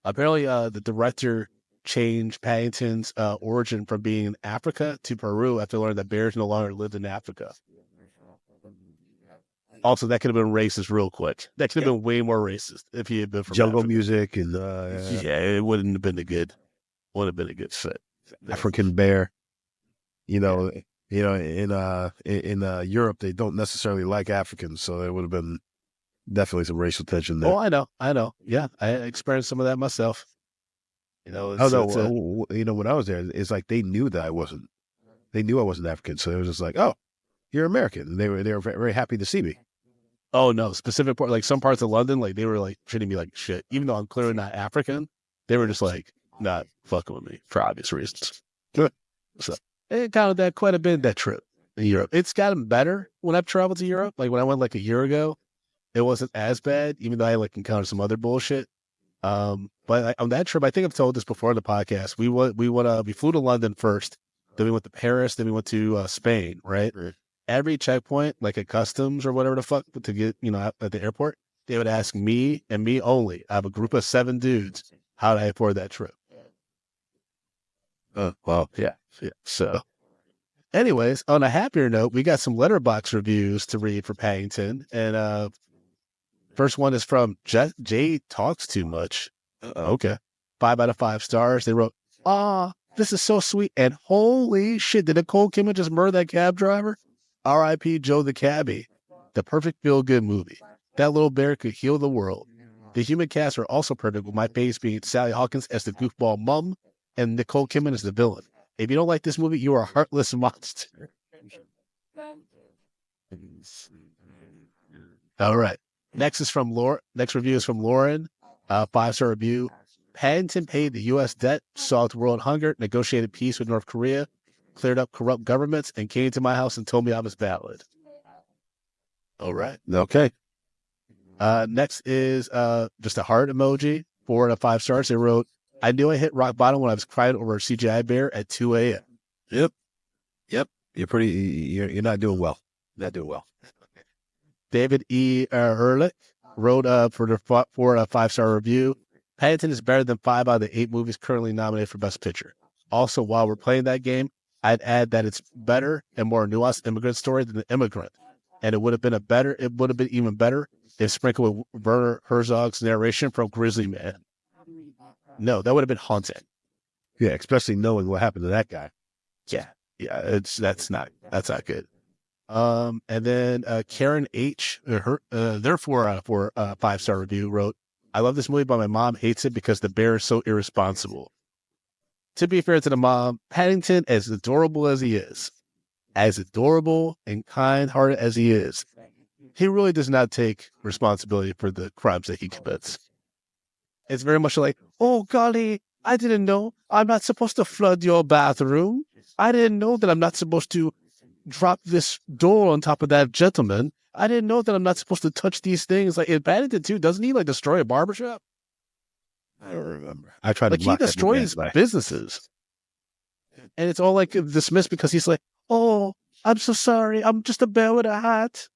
apparently, the director changed Paddington's origin from being in Africa to Peru after learning that bears no longer lived in Africa. Also, that could have been racist real quick. That could have been way more racist if he had been from jungle Africa. music and Yeah, it wouldn't have been a good fit. African bear. You know, in Europe they don't necessarily like Africans, so there would have been definitely some racial tension there. Oh, I know. Yeah, I experienced some of that myself. You know, when I was there, it's like they knew that I wasn't. They knew I wasn't African, so it was just like, "Oh, you're American." And they were very happy to see me. Oh no, specific part, like some parts of London, like they were like treating me like shit, even though I'm clearly not African. They were just like not fucking with me for obvious reasons. Good. So it counted that quite a bit that trip in Europe. It's gotten better when I've traveled to Europe. Like when I went like a year ago, it wasn't as bad, even though I like encountered some other bullshit. But on that trip, I think I've told this before in the podcast. We flew to London first, then we went to Paris, then we went to Spain, right? Every checkpoint, like at customs or whatever the fuck, to get, at the airport, they would ask me and me only. I have a group of 7 dudes. How did I afford that trip? Wow. Yeah. So, anyways, on a happier note, we got some letterbox reviews to read for Paddington. And first one is from Jay Talks Too Much. Okay. 5 out of 5 stars. They wrote, this is so sweet. And holy shit, did Nicole Kidman just murder that cab driver? R.I.P. Joe the Cabbie. The perfect feel-good movie. That little bear could heal the world. The human cast are also perfect, with my face being Sally Hawkins as the goofball mom and Nicole Kidman as the villain. If you don't like this movie, you are a heartless monster. All right. Next review is from Lauren. 5-star review. Paddington paid the U.S. debt, solved world hunger, negotiated peace with North Korea, cleared up corrupt governments, and came to my house and told me I was valid. All right. Okay. Next is just a heart emoji, 4 out of 5 stars. They wrote, I knew I hit rock bottom when I was crying over a CGI bear at 2 a.m. Yep. You're not doing well. Not doing well. David E. Ehrlich wrote for a 5-star review. Paddington is better than 5 out of the 8 movies currently nominated for Best Picture. Also, while we're playing that game, I'd add that it's better and more nuanced immigrant story than The Immigrant. And it would have been even better if sprinkled with Werner Herzog's narration from Grizzly Man. No, that would have been haunting. Yeah, especially knowing what happened to that guy. Yeah, that's not good. And then Karen H, for a 5-star review, wrote, "I love this movie, but my mom hates it because the bear is so irresponsible." To be fair to the mom, Paddington, as adorable and kind-hearted as he is, he really does not take responsibility for the crimes that he commits. It's very much like, oh, golly, I didn't know I'm not supposed to flood your bathroom. I didn't know that I'm not supposed to drop this door on top of that gentleman. I didn't know that I'm not supposed to touch these things. Like in Paddington 2, doesn't he destroy a barbershop? I don't remember. I tried to he block that destroys businesses. And it's all dismissed because he's like, oh, I'm so sorry. I'm just a bear with a hat.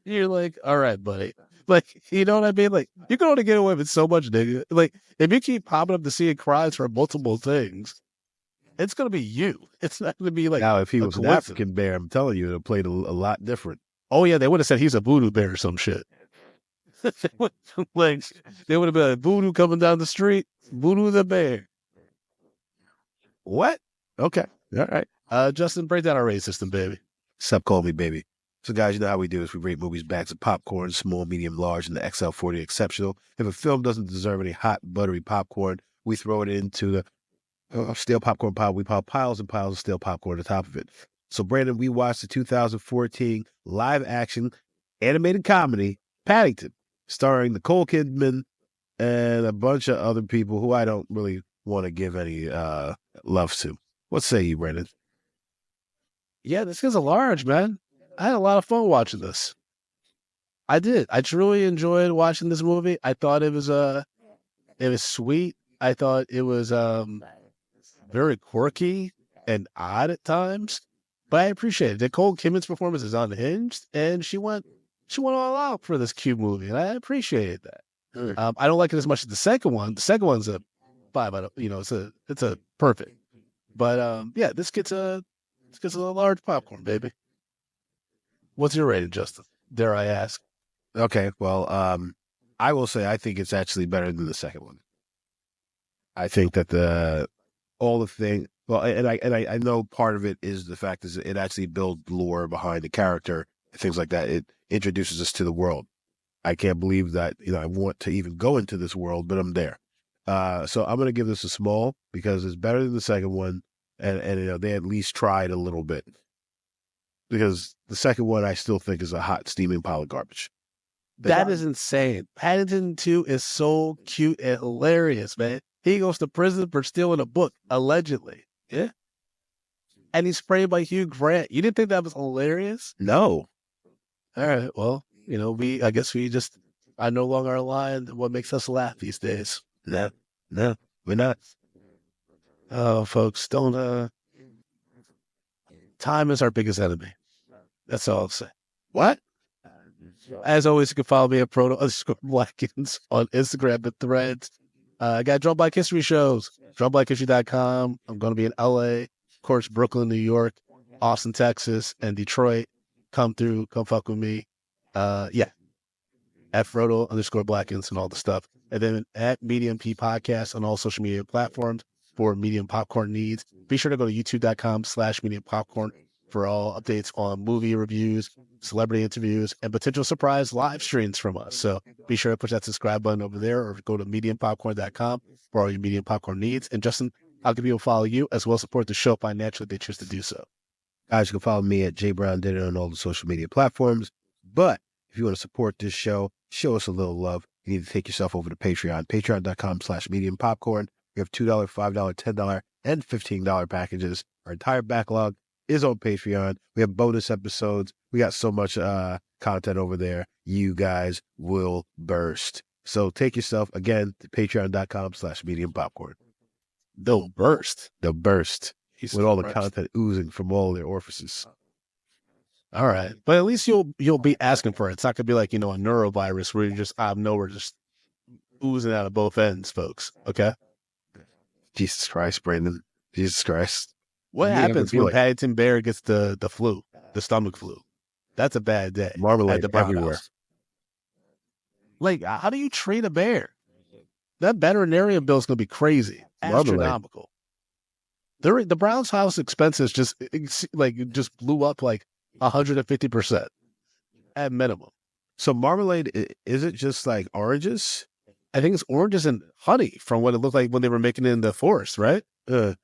You're like, all right, buddy. You know what I mean? You can only get away with so much, nigga. If you keep popping up to see crimes for multiple things, it's going to be you. It's not going to be now, if he was an African bear, I'm telling you, it would have played a lot different. Oh, yeah, they would have said he's a voodoo bear or some shit. They would have been like, voodoo coming down the street, voodoo the bear. What? Okay. All right. Justin, break down our rating system, baby. Sup, call me, baby. So, guys, you know how we do this. We rate movies bags of popcorn, small, medium, large, and the XL40 exceptional. If a film doesn't deserve any hot, buttery popcorn, we throw it into the stale popcorn pile. We pile piles and piles of stale popcorn on top of it. So, Brandon, we watched the 2014 live-action animated comedy, Paddington, starring Nicole Kidman and a bunch of other people who I don't really want to give any love to. What say you, Brandon? Yeah, this is a large, man. I had a lot of fun watching this. I did. I truly enjoyed watching this movie. I thought it was sweet. I thought it was very quirky and odd at times, but I appreciate it. Nicole Kidman's performance is unhinged, and she went all out for this cute movie, and I appreciated that. I don't like it as much as the second one. The second one's a 5 out of, it's a perfect. But yeah, this gets a large popcorn, baby. What's your rating, Justin? Dare I ask? Okay, well, I will say I think it's actually better than the second one. I think that I know part of it is the fact is it actually builds lore behind the character and things like that. It introduces us to the world. I can't believe that, I want to even go into this world, but I'm there. So I'm going to give this a small because it's better than the second one. And they at least tried a little bit. Because the second one I still think is a hot, steaming pile of garbage. That is insane. Paddington 2 is so cute and hilarious, man. He goes to prison for stealing a book, allegedly. Yeah. And he's sprayed by Hugh Grant. You didn't think that was hilarious? No. All right. Well, I guess we just are no longer aligned what makes us laugh these days. No, we're not. Oh, folks, don't, time is our biggest enemy. That's all I'll say. What? As always, you can follow me at Proto_Blackens on Instagram and Threads. I got Drum Black History shows, drumblackhistory.com. I'm going to be in LA, of course, Brooklyn, New York, Austin, Texas, and Detroit. Come fuck with me. Yeah. At Frodo_Blackens and all the stuff. And then at Medium P Podcast on all social media platforms for Medium Popcorn needs. Be sure to go to youtube.com/Medium Popcorn for all updates on movie reviews, celebrity interviews, and potential surprise live streams from us. So be sure to push that subscribe button over there or go to mediumpopcorn.com for all your Medium Popcorn needs. And Justin, how can people follow you as well as support the show financially if they choose to do so? Guys, you can follow me at jbrowndinner on all the social media platforms. But if you want to support this show, show us a little love, you need to take yourself over to Patreon, patreon.com/Medium Popcorn. We have $2, $5, $10, and $15 packages. Our entire backlog is on Patreon. We have bonus episodes. We got so much content over there. You guys will burst. So take yourself, again, to patreon.com/Medium Popcorn. They'll burst. They'll burst He's with all the content oozing from all their orifices. All right, but at least you'll be asking for it. It's not gonna be like a neurovirus where you just out of nowhere just oozing out of both ends, folks. Okay, Jesus Christ, Brandon. Jesus Christ. what You never happens feel when like Paddington Bear gets the flu, the stomach flu? That's a bad day at marmalade the Brown everywhere. House. Like, how do you treat a bear? That veterinarian bill is gonna be crazy, Marmalade. astronomical. The Browns' house expenses just blew up like 150% at minimum. So marmalade, is it just like oranges? I think it's oranges and honey from what it looked like when they were making it in the forest, right? They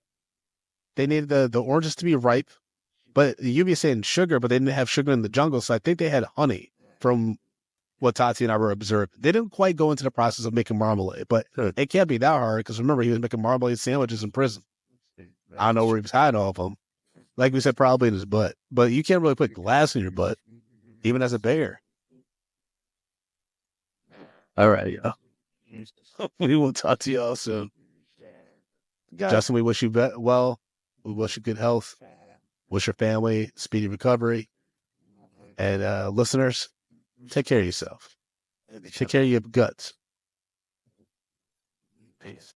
needed the oranges to be ripe, but you'd be saying sugar, but they didn't have sugar in the jungle, so I think they had honey from what Tati and I were observing. They didn't quite go into the process of making marmalade, but it can't be that hard because remember, he was making marmalade sandwiches in prison. I don't know where he was hiding all of them. Like we said, probably in his butt, but you can't really put glass in your butt, even as a bear. All right, yeah. We will talk to y'all soon. Justin, we wish you well. We wish you good health. Wish your family speedy recovery. And listeners, take care of yourself. Take care of your guts. Peace.